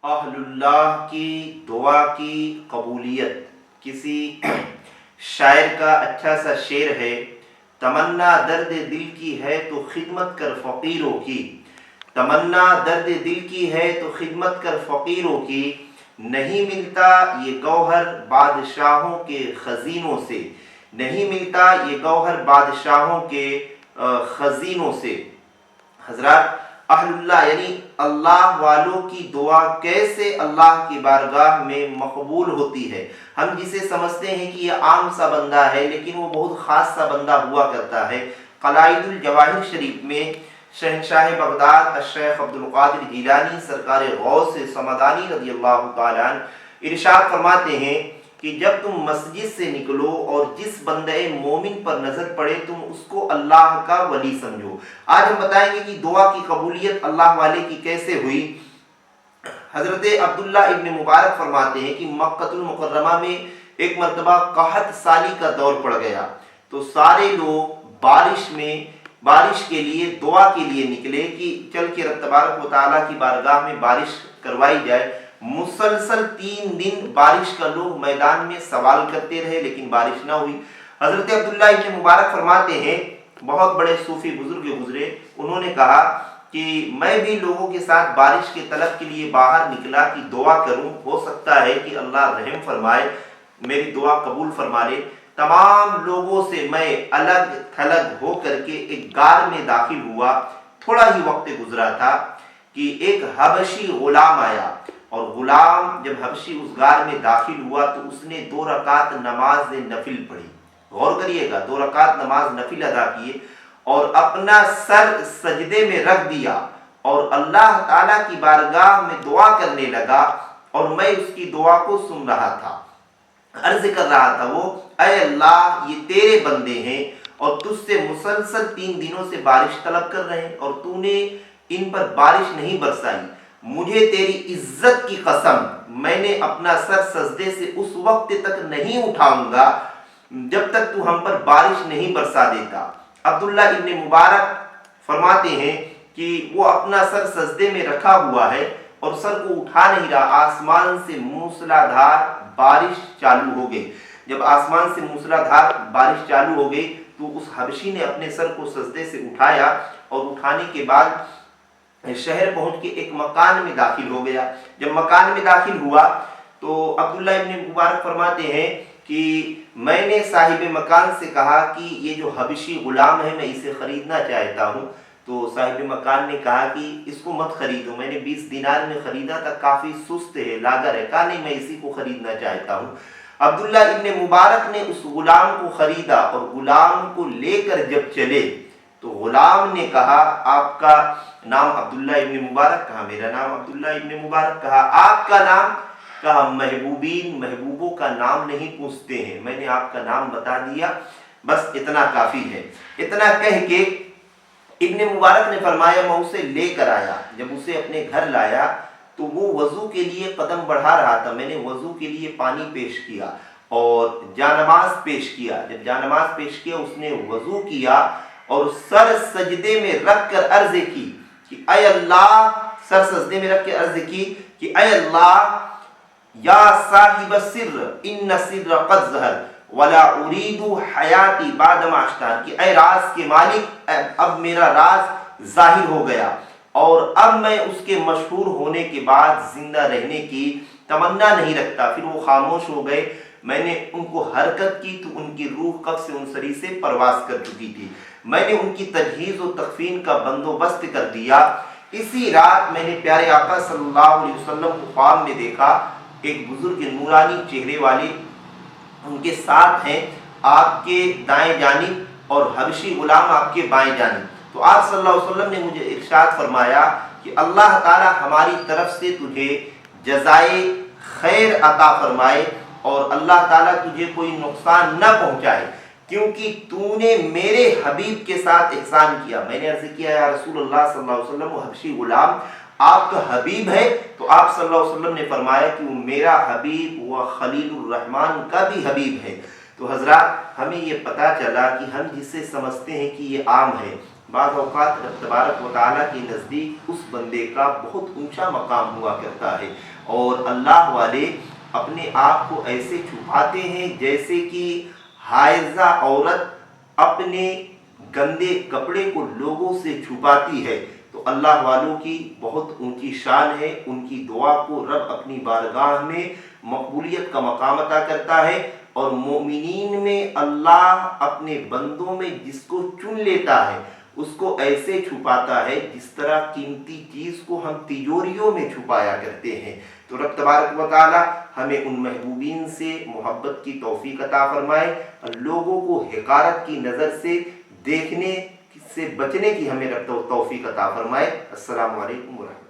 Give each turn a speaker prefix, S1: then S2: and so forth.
S1: अहलुल्लाह की दुआ की कबूलियत। किसी शायर का अच्छा सा शेर है, तमन्ना दर्द दिल की है तो खिदमत कर फ़कीरों की। तमन्ना दर्द दिल की है तो खिदमत कर फ़कीरों की। नहीं मिलता ये गौहर बादशाहों के खजीनों से। नहीं मिलता ये गौहर बादशाहों के खजीनों से। हजरत, अहलुल्लाह यानी अल्लाह वालों की दुआ कैसे अल्लाह की बारगाह में मकबूल होती है। हम जिसे समझते हैं कि ये आम सा बंदा है, लेकिन वो बहुत ख़ास सा बंदा हुआ करता है। क़लाइदुल जवाहिर शरीफ में शहंशाह बगदाद शेख अब्दुल क़ादिर जिलानी सरकार गौस समदानी रज़ी अल्लाह तआला अन्हु इरशाद फरमाते हैं कि जब तुम मस्जिद से निकलो और जिस बंदे मोमिन पर नजर पड़े तुम उसको अल्लाह का वली समझो। आज हम बताएंगे कि दुआ की कबूलियत अल्लाह वाले की कैसे हुई। हजरत अब्दुल्ला इब्न मुबारक फरमाते हैं कि मक्कतुल मुकर्रमा में एक मरतबा कहत साली का दौर पड़ गया, तो सारे लोग बारिश के लिए दुआ के लिए निकले कि चल के रब तबारक व तआला की बारगाह में बारिश करवाई जाए। मुसलसल 3 दिन बारिश का लोग मैदान में सवाल करते रहे, लेकिन बारिश ना हुई। हजरत अब्दुल्ला इब्न मुबारक फरमाते हैं, बहुत बड़े सूफी बुजुर्ग गुजरे, उन्होंने कहा कि मैं भी लोगों के साथ बारिश के तलब के लिए बाहर निकला कि दुआ करूं, हो सकता है कि अल्लाह रहम फरमाए, मेरी दुआ कबूल फरमा ले। तमाम लोगों से मैं अलग थलग हो करके एक गार में दाखिल हुआ। थोड़ा ही वक्त गुजरा था कि एक हबशी गुलाम आया, और गुलाम जब हबशी उस गार में दाखिल हुआ तो उसने 2 रकात नमाज नफिल पढ़ी। गौर करिएगा, 2 रकात नमाज नफिल अदा किए और अपना सर सजदे में रख दिया और अल्लाह ताला की बारगाह में दुआ करने लगा। और मैं उसकी दुआ को सुन रहा था, अर्ज कर रहा था वो, ऐ अल्लाह, ये तेरे बंदे हैं और तुझसे मुसलसल 3 दिनों से बारिश तलब कर रहे हैं और तूने इन पर बारिश नहीं बरसाई। मुझे तेरी इज्जत की कसम, मैंने अपना सर सजदे से उस वक्त तक नहीं उठाऊंगा जब तक तू हम पर बारिश नहीं बरसा देता। अब्दुल्ला इब्न मुबारक फरमाते हैं कि वो अपना सर सजदे में रखा हुआ है और सर को उठा नहीं रहा। आसमान से मूसलाधार बारिश चालू हो गई। जब आसमान से मूसलाधार बारिश चालू हो गई तो उस हबशी ने अपने सर को सजदे से उठाया और उठाने के बाद शहर पहुंच के एक मकान में दाखिल हो गया। जब मकान में दाखिल हुआ तो अब्दुल्ला इब्न मुबारक फरमाते हैं कि मैंने साहिब मकान से कहा कि ये जो हबशी गुलाम है मैं इसे खरीदना चाहता हूँ। तो साहिब मकान ने कहा कि इसको मत खरीदो, मैंने 20 दिनार में खरीदा था, काफ़ी सुस्त है, लागर है। कहा नहीं, मैं इसी को खरीदना चाहता हूँ। अब्दुल्ला इब्न मुबारक ने उस गुलाम को खरीदा और गुलाम को लेकर जब चले तो गुलाम ने कहा, आपका नाम अब्दुल्ला इब्न मुबारक? कहा मेरा नाम अब्दुल्ला इब्न मुबारक। कहा आपका नाम? कहा महबूबीन, महबूबों का नाम नहीं पूछते हैं, मैंने आपका नाम बता दिया, बस इतना काफ़ी है। इतना कह के इब्न मुबारक ने फरमाया मैं उसे लेकर आया। जब उसे अपने घर लाया तो वो वज़ू के लिए कदम बढ़ा रहा था, मैंने वज़ू के लिए पानी पेश किया और जानमाज पेश किया। जब जानमाज पेश किया उसने वज़ू किया और सर सजदे में रख कर अर्ज की कि ऐ अल्लाह, सर सजदे में रख के अर्ज की कि ऐ अल्लाह, या साहिब सिर्र इन्न सिर्र क़द ज़हर वला उरीदु हयाती बाद मा अश्तान, कि ऐ राज के मालिक, अब मेरा राज जाहिर हो गया और अब मैं उसके मशहूर होने के बाद जिंदा रहने की तमन्ना नहीं रखता। फिर वो खामोश हो गए। मैंने उनको हरकत की तो उनकी रूह कब्ज़ से उनसरी से परवास कर चुकी थी। मैंने उनकी तजहीज़ और तकफीन का बंदोबस्त कर दिया। इसी रात मैंने प्यारे आका सल्लल्लाहु अलैहि वसल्लम को ख्वाब में देखा। एक बुजुर्ग नूरानी चेहरे वाले उनके साथ हैं, आपके दाएं जानिब और हबशी गुलाम आपके बाएं जानिब। तो आप सल्लल्लाहु अलैहि वसल्लम ने मुझे इरशाद फरमाया कि अल्लाह ताला हमारी तरफ से तुझे जज़ाए खैर अता फरमाए और अल्लाह ताला तुझे कोई नुकसान न पहुंचाए, क्योंकि तूने मेरे हबीब के साथ एहसान किया। मैंने अर्ज़ किया, या रसूलुल्लाह सल्लल्लाहु अलैहि वसल्लम, वो हबशी गुलाम आपका हबीब है? तो आप सल्लल्लाहु अलैहि वसल्लम ने फरमाया कि वो मेरा हबीब व खलीलुर रहमान का भी हबीब है। तो हजरात, हमें ये पता चला कि हम जिससे समझते हैं कि ये आम है, बाज़ औक़ात रब तबारक व तआला के नज़दीक उस बंदे का बहुत ऊंचा मकाम हुआ करता है। اور اللہ والے اپنے آپ کو ایسے چھپاتے ہیں جیسے کہ حائضہ عورت اپنے گندے کپڑے کو لوگوں سے چھپاتی ہے۔ تو اللہ والوں کی بہت اونچی شان ہے، ان کی دعا کو رب اپنی بارگاہ میں مقبولیت کا مقام عطا کرتا ہے، اور مومنین میں اللہ اپنے بندوں میں جس کو چن لیتا ہے اس کو ایسے چھپاتا ہے جس طرح قیمتی چیز کو ہم تجوریوں میں چھپایا کرتے ہیں۔ تو رب تبارک و تعالی ہمیں ان محبوبین سے محبت کی توفیق عطا فرمائے، لوگوں کو حقارت کی نظر سے دیکھنے سے بچنے کی ہمیں رب توفیق عطا فرمائے۔ السلام علیکم ورحمۃ اللہ۔